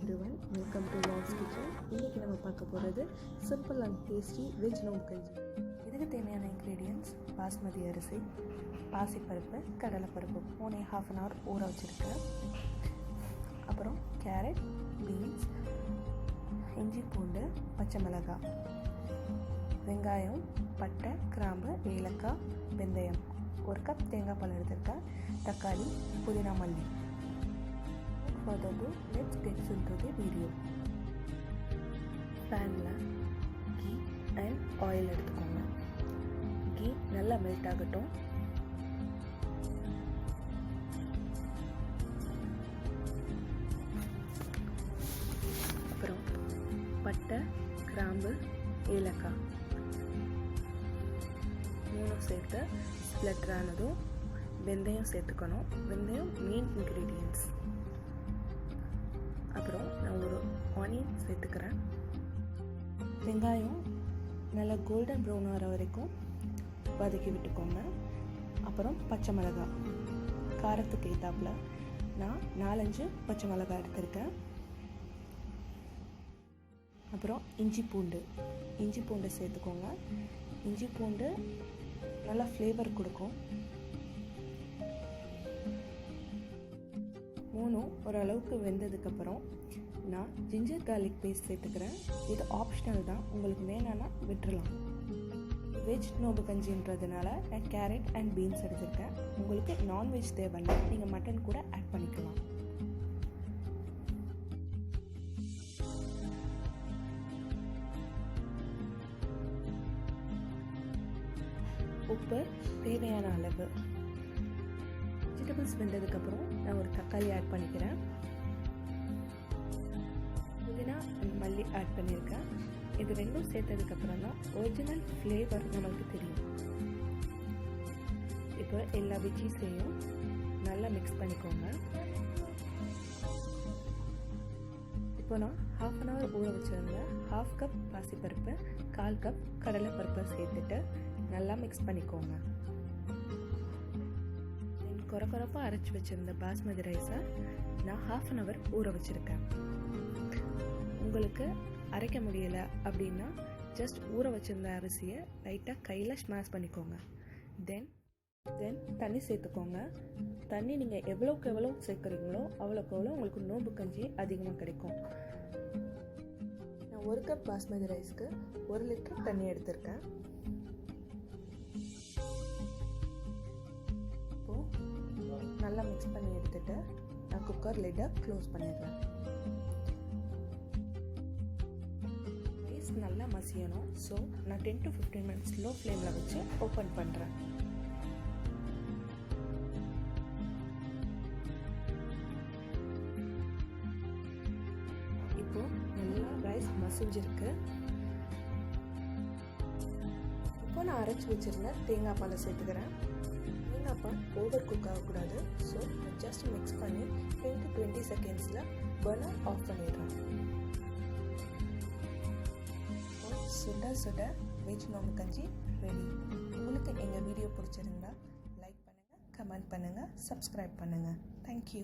everyone, welcome to Cloves kitchen. இன்னைக்கு நம்ம பார்க்க போகிறது சிம்பிள் அண்ட் டேஸ்டி வெஜ் நோம்பு கஞ்சி. இதுக்கு தேவையான இன்க்ரீடியன்ட்ஸ் பாஸ்மதி அரிசி, பாசிப்பருப்பு, கடலைப்பருப்பு 1.5 hour ஊற வச்சுருக்கேன். அப்புறம் கேரட், பீன்ஸ், இஞ்சி பூண்டு, பச்சை மிளகாய், வெங்காயம், பட்டை, கிராம்பு, ஏலக்காய், வெந்தயம், 1 கப் தேங்காய் பால் எடுத்திருக்கேன், தக்காளி, புதினா, மல்லி. Further ado, let's get into the video. பேனில் கீ அண்ட் ஆயில் எடுத்துக்கோங்க. கீ நல்லா மெல்ட் ஆகட்டும். அப்புறம் பட்டை, கிராம்பு, ஏலக்காய் 3 சேர்த்து ஸ்ப்ளட்டர் ஆனதும் வெந்தயம் சேர்த்துக்கணும். வெந்தயம் மெயின் இன்க்ரீடியன்ட்ஸ். அப்புறம் நான் ஒரு ஆனியன் சேர்த்துக்கிறேன். வெங்காயம் நல்லா கோல்டன் ப்ரௌன் ஆகிற வரைக்கும் வதக்கி விட்டுக்கோங்க. அப்புறம் பச்சை மிளகாய் காரத்துக்கு ஏற்றாப்புல நான் 4-5 பச்சை மிளகாய் எடுத்திருக்கேன். அப்புறம் இஞ்சி பூண்டு சேர்த்துக்கோங்க. இஞ்சி பூண்டு நல்லா ஃப்ளேவர் கொடுக்கும். 3 ஓரளவுக்கு வெந்ததுக்கப்புறம் நான் ஜிஞ்சர் கார்லிக் பேஸ்ட் சேர்த்துக்கிறேன். இது ஆப்ஷனல் தான், உங்களுக்கு வேணான்னா விட்டுறலாம். வெஜ் நோம்பு கஞ்சின்றதுனால நான் கேரட் அண்ட் பீன்ஸ் எடுத்திருக்கேன். உங்களுக்கு நான்வெஜ் தேவைன்னா நீங்கள் மட்டன் கூட ஆட் பண்ணிக்கலாம். உப்பு தேவையான அளவு. வெஜிடபிள்ஸ் வெந்ததுக்கப்புறம் நான் ஒரு தக்காளி ஆட் பண்ணிக்கிறேன். புதினா மல்லி ஆட் பண்ணியிருக்கேன். இது ரெண்டும் சேர்த்ததுக்கப்புறம் தான் ஒரிஜினல் ஃப்ளேவர் நம்மளுக்கு தெரியும். இப்போ எல்லா வெஜ்ஜீஸையும் நல்லா மிக்ஸ் பண்ணிக்கோங்க. இப்போ நான் 1/2 hour ஊற வச்சுருந்தேன். 1/2 கப் பாசிப்பருப்பு, 1/4 கப் கடலைப்பருப்பை சேர்த்துட்டு நல்லா மிக்ஸ் பண்ணிக்கோங்க. கொரப்பாக அரைச்சி வச்சுருந்த பாஸ்மதி ரைஸை நான் 1/2 hour ஊற வச்சுருக்கேன். உங்களுக்கு அரைக்க முடியலை அப்படின்னா ஜஸ்ட் ஊற வச்சுருந்த அரிசியை லைட்டாக கையில் ஸ்மாஷ் பண்ணிக்கோங்க. தென் தண்ணி சேர்த்துக்கோங்க. தண்ணி நீங்கள் எவ்வளோக்கு எவ்வளோ சேர்க்குறீங்களோ அவ்வளோக்கு எவ்வளோ உங்களுக்கு நோம்பு கஞ்சி அதிகமாக கிடைக்கும். நான் 1 கப் பாஸ்மதி ரைஸ்க்கு 1 லிட்டர் தண்ணி எடுத்திருக்கேன். நல்லா மிக்ஸ் பண்ணி எடுத்துட்டு நான் குக்கர் லிட்டை க்ளோஸ் பண்ணிடுறேன். ரைஸ் நல்லா மசியணும். ஸோ நான் 10 to 15 minutes லோ ஃப்ளேமில் வச்சு ஓப்பன் பண்ணுறேன். இப்போ நல்லா ரைஸ் மசிஞ்சிருக்கு. இப்போ நான் அரைச்சி வச்சிருந்த தேங்காய் பாலை சேர்த்துக்கிறேன். தேங்காய் பால் ஓவர் குக் ஆகக்கூடாது. ஸோ ஜஸ்ட் மிக்ஸ் பண்ணி 10 to 20 secondsல பர்னர் ஆஃப் பண்ணிடுறேன். சுட வெஜ் நோம்பு கஞ்சி ரெடி. உங்களுக்கு எங்கள் வீடியோ பிடிச்சிருந்தா லைக் பண்ணுங்கள், கமெண்ட் பண்ணுங்கள், சப்ஸ்கிரைப் பண்ணுங்கள். தேங்க்யூ.